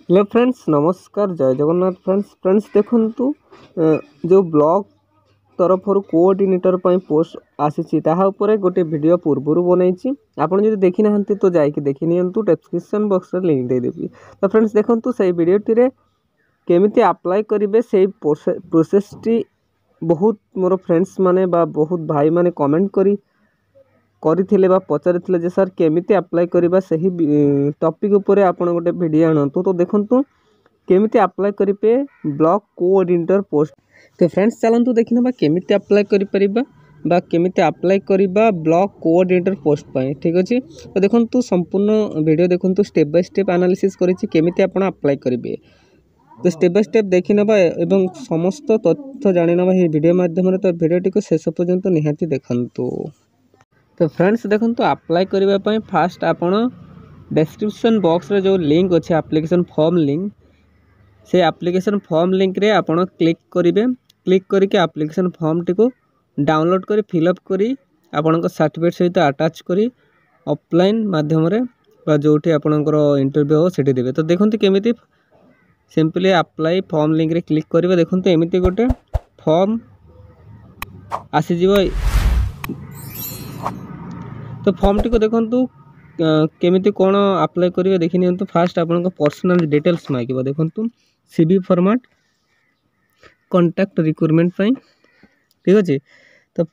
Hello friends नमस्कार जय Jagannath friends देखंतु जो ब्लॉग तरफ कोऑर्डिनेटर पोस्ट आसी गोटे वीडियो पूर्व बनई आपड़ जो देखी ना तो जाकि देखी नियंतु डिस्क्रिप्शन बॉक्स रे लिंक दे देबी। तो फ्रेंड्स देखंतु से वीडियोटी रे केमिति अप्लाई करिवे से प्रोसेस टी बहुत मोर फ्रेंड्स माने बा बहुत भाई माने कमेंट करथिले बा पचारिथिले जे सर केमिति अप्लाई करिबा सही टॉपिक ऊपर आपण गोटे वीडियो आनंतु। तो देखंतु केमिति अप्लाई करिपे ब्लॉक कोऑर्डिनेटर पोस्ट। तो फ्रेंड्स चलंतु देखिनबा केमिति अप्लाई करि परिबा बा केमिति अप्लाई करिबा ब्लॉक कोऑर्डिनेटर पोस्ट पय। ठीक अछि। तो देखंतु संपूर्ण वीडियो देखंतु स्टेप बाय स्टेप एनालिसिस करिछि केमिति आपण अप्लाई करिवे। तो स्टेप बाय स्टेप देखिनबा एवं समस्त तथ्य जानिनबा हे वीडियो माध्यम रे। तो वीडियोटी को शेष पर्यंत निहाती देखंतु। तो फ्रेंड्स देखो अप्लाई करने फास्ट आपण डिस्क्रिप्शन बॉक्स रे जो लिंक अच्छे एप्लिकेशन फॉर्म लिंक से एप्लिकेशन फॉर्म लिंक रे आपण क्लिक करेंगे। क्लिक करके एप्लिकेशन फॉर्म टी को डाउनलोड कर फिलअप करी आपण सर्टिफिकेट सहित अटैच करी ऑफलाइन माध्यम रे बा जोठी आपणकर इंटरव्यू हो सेठी देबे। तो देखंतु केमिति सिंपली अप्लाई फॉर्म लिंक रे क्लिक करिवे। देखंतु एमिति गोटे फॉर्म आसी जीवो। तो फॉर्म टी को देखंतु केमिति कोन अप्लाई करिवे देखि नियंतु। फास्ट आपन पर्सनल डिटेल्स मागिबो। देखंतु सीवी फॉर्मेट कांटेक्ट रिक्रूटमेंट पई। ठीक अछि। तो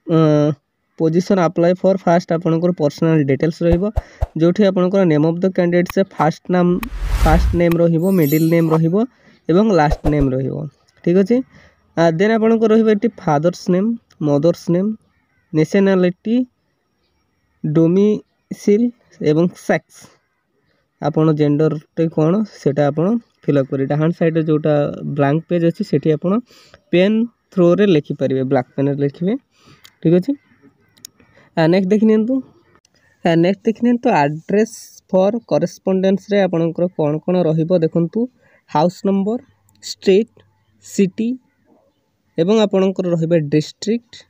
पोजीशन अप्लाई फॉर फास्ट आपन पर्सनल डिटेल्स रहिबो जोठी आपन नेम ऑफ द कैंडिडेट से फास्ट नेम रहिबो, मिडिल नेम रहिबो एवं लास्ट नेम रहिबो। ठीक अछि। देन आपन रहिबो एटी father's name, mother's name, nationality, domicile एवं सेक्स आपण जेंडर टे कोन सेटा आपण फिलअप करी डाहां साइड रे जोटा ब्लैंक पेज अछि सेठी आपण पेन थ्रो रे लिखि परिबे, ब्लैक पेन रे लिखिबे। ठीक अछि। नेक्स्ट देखिनियंतु। नेक्स्ट देखिनियंतु एड्रेस फॉर करेस्पोंडेंस रे आपणकर कोन कोन रहिबो। देखंतु हाउस नंबर, स्ट्रीट, सिटी एवं आपणकर रहिबे डिस्ट्रिक्ट,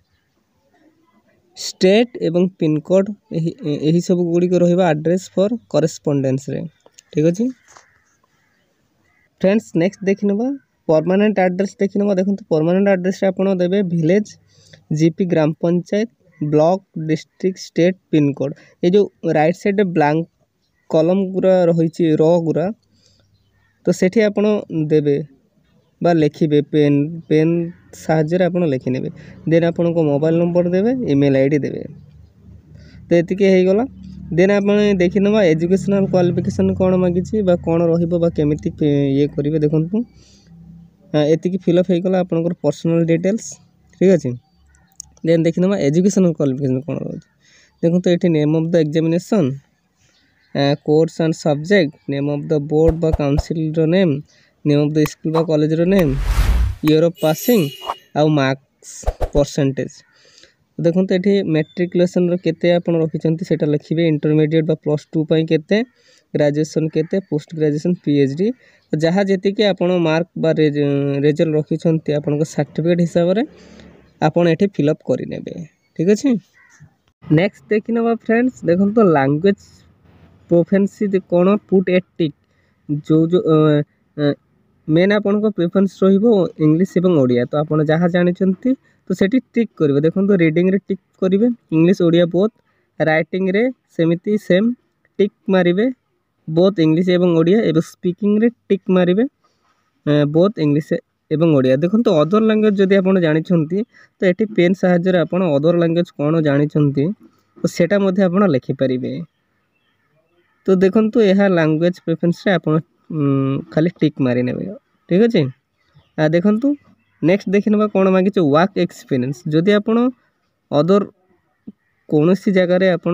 स्टेट एवं पिन कोड यही सब गुड़ी को रहिबा एड्रेस फॉर करेस्पोंडेंस रे। ठीक अछि फ्रेंड्स। नेक्स्ट देखिनबा परमानेंट एड्रेस देखिनबा। देखंतु परमानेंट एड्रेस रे आपण देबे विलेज, जीपी, ग्राम panchayat, block, district, state, pin code. ये जो राइट साइड ब्लैंक कॉलम गुरा रहिछि रो गुरा तो सेठी आपण देबे बा लिखिबे पेन साहाଯ୍य आपण लिखि नेबे। देन आपण को मोबाइल नंबर देबे, ईमेल आईडी देबे। तो एतिके हे गला। देन आपण देखिनबा एजुकेशनल क्वालिफिकेशन कोन मागिछि बा कोन रहिबो बा केमिति ये करिवे। देखंतु एतिके फिलअप हे गला आपण पर्सनल डिटेल्स। ठीक अछि। देन देखिनबा एजुकेशनल क्वालिफिकेशन कोन रहछि। देखंतु एठी name of the examination, course and subject, name of the board बा काउंसिल रो नेम ऑफ द स्कूल बा कॉलेज रो नेम, ईयर ऑफ पासिंग आ मार्क्स परसेंटेज। देखंतु एठी मैट्रिकुलेशन रो केते आपण रखिचंती सेटा लिखिबे। इंटरमीडिएट बा प्लस 2 पई केते, ग्रेजुएशन केते, पोस्ट ग्रेजुएशन, पीएचडी जहा जेति के आपण मार्क बा रिजल्ट रखिचंती आपण को सर्टिफिकेट हिसाब रे आपण एठी फिलअप करि नेबे। ठीक अछि। नेक्स्ट देखिनबा फ्रेंड्स। देखंतु लैंग्वेज प्रोफिशिएंसी कोन पुट ए टिक जो मेन आपण को प्रेफरेंस रहिबो इंग्लिश एवं ओडिया। तो आपण जहा जानिचंती तो सेठी टिक करिवे। देखंतु रीडिंग रे टिक करिवे, इंग्लिश ओडिया बोथ। राइटिंग रे सेमिति सेम टिक मारिवे बोथ इंग्लिश एवं ओडिया। एवं स्पीकिंग रे टिक मारिवे बोथ इंग्लिश एवं ओडिया। देखंतु अदर लैंग्वेज जदि आपण जानिचंती तो एठी पेन सहायता रे आपण अदर लैंग्वेज कोन जानिचंती तो सेटा मध्ये आपण लिखि परिबे। तो देखंतु एहा लैंग्वेज प्रेफरेंस रे आपण खाली टिक मारि नेबे। ठीक अछि। देखंतु नेक्स्ट देखिनबा कोन मागिछ वर्क एक्सपीरियंस। जदि आपण अदर कोनोसी जगह रे आपण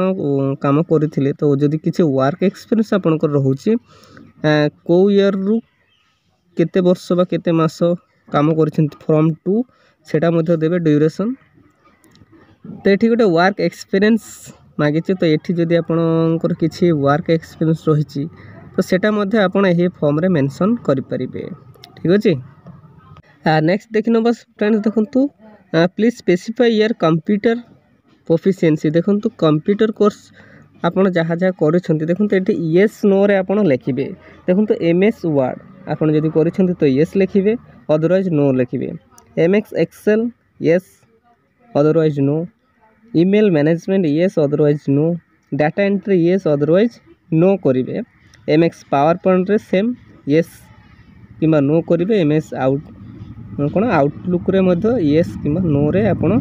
काम करिथिले तो जदि किछि वर्क एक्सपीरियंस आपण को रहउछि को ईयर रु केते वर्ष बा केते मास काम करिछंती फ्रॉम टू सेटा मध्ये देबे ड्यूरेशन। तो एठी गोटे वर्क एक्सपीरियंस मागिछ। तो एठी जदि आपणकर किछि वर्क एक्सपीरियंस रहिछि तो सेटा मध्ये आपण एही फॉर्म रे मेंशन करि परिबे। ठीक अछि। नेक्स्ट देखिनबा फ्रेंड्स। देखंतु please specify your computer proficiency. देखंतु कंप्यूटर कोर्स आपण जहा जहा करिसंती देखंतु एठी यस नो रे आपण लिखिबे। देखंतु एमएस वर्ड ଆପଣ ଯଦି କରିଛନ୍ତି ତ ୟେସ୍ ଲେଖିବେ, ଅଦରୱାଇଜ୍ नो ଲେଖିବେ। MX Excel yes, otherwise no. Email management yes, otherwise no. Data entry yes, otherwise no କରିବେ। MX ପାୱାର ପଏଣ୍ଟରେ ସେମ୍ ୟେସ୍ କିମ୍ବା नो କରିବେ। MS କ'ଣ ଆଉଟଲୁକ୍ରେ ମଧ୍ୟ ୟେସ୍ କିମ୍ବା ନୋରେ ଆପଣ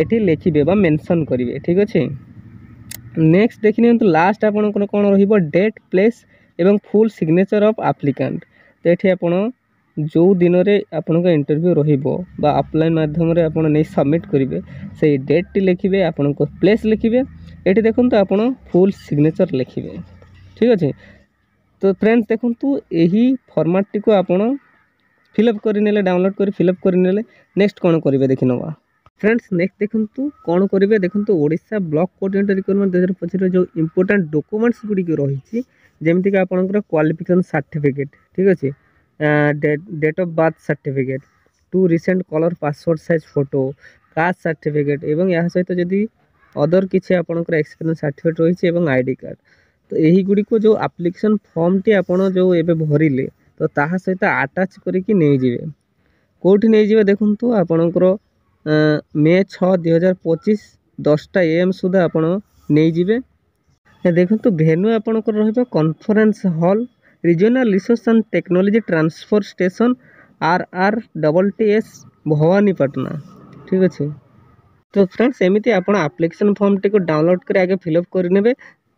ଏଠି ଲେଖିବେ ବା ମେନସନ୍ କରିବେ। ଠିକ୍ ଅଛି। ନେକ୍ସଟ ଦେଖି ନିଅନ୍ତୁ ଲାଷ୍ଟ ଆପଣଙ୍କର କ'ଣ ରହିବ, ଡେଟ୍, ପ୍ଲେସ୍ ଏବଂ ଫୁଲ୍ ସିଗ୍ନେଚର୍ ଅଫ୍ ଆପ୍ଲିକାଣ୍ଟ। ତ ଏଠି ଆପଣ ଯେଉଁ ଦିନରେ ଆପଣଙ୍କ ଇଣ୍ଟରଭ୍ୟୁ ରହିବ ବା ଅଫଲାଇନ୍ ମାଧ୍ୟମରେ ଆପଣ ନେଇ ସବମିଟ୍ କରିବେ ସେଇ ଡେଟ୍ଟି ଲେଖିବେ, ଆପଣଙ୍କ ପ୍ଲେସ୍ ଲେଖିବେ। ଏଠି ଦେଖନ୍ତୁ ଆପଣ ଫୁଲ୍ ସିଗ୍ନେଚର୍ ଲେଖିବେ। ଠିକ୍ ଅଛି। ତ ଫ୍ରେଣ୍ଡସ୍ ଦେଖନ୍ତୁ ଏହି ଫର୍ମାଟ୍ଟିକୁ ଆପଣ ଫିଲ୍ଅପ୍ କରିନେଲେ, ଡାଉନଲୋଡ଼୍ କରି ଫିଲ୍ଅପ୍ କରିନେଲେ। ନେକ୍ସଟ କ'ଣ କରିବେ ଦେଖିନେବା। फ्रेंड्स नेक्स्ट देखु कौन करेंगे देखो ओडिशा ब्लॉक कोऑर्डिनेटर रिक्वायरमेंट 2025 जो इंपोर्टेंट डॉक्यूमेंट्स गुड़ी रही जमीक आपंकर क्वालिफिकेशन सर्टिफिकेट। ठीक अच्छे। Date of birth certificate, 2 recent colour passport size photo, caste certificate एवं या सहित जदि अदर किसी आपंकर एक्सपीरियंस सर्टिफिकेट रही आईडी कार्ड। तो यही गुड़ी को जो एप्लिकेशन फॉर्म टी आपड़ जो ए भरिले तो ता सहित आटाच करके नहीं जाए। कौटी नहीं जाए देखु आपणकर मे 6 2025 10टा AM सुधा आपण नहीं जिवे। देखो भेन्यू आपणकर रहिबा conference hall regional resource and technology transfer station RRTTS Bhawanipatna. ठीक अच्छे। तो फ्रेंड्स एमती आप एप्लिकेशन फॉर्म टी को डाउनलोड कर आगे फिलअप करेंगे।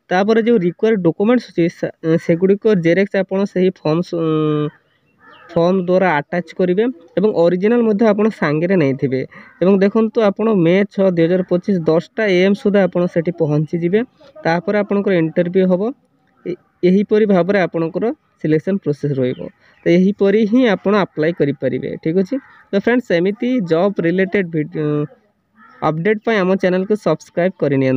तापर जो रिक्वायर्ड डॉक्यूमेंट्स अच्छे से गुड़िक जेरेक्स आप फॉर्म द्वारा अटैच करेंगे और ओरिजिनल मध्य आप सांगे नहीं थे। देखो आप मे 6 2025 10टा AM सुधा आप पहुँची जी। तापर आपंकर इंटरव्यू हम यहीपरी भाव में आपंकर सिलेक्शन प्रोसेस रही। तो यहीपरी ही आप अप्लाई करेंगे। ठीक अच्छे। तो फ्रेंड्स एमती जॉब रिलेटेड अपडेट आम चैनल को सब्सक्राइब करनी।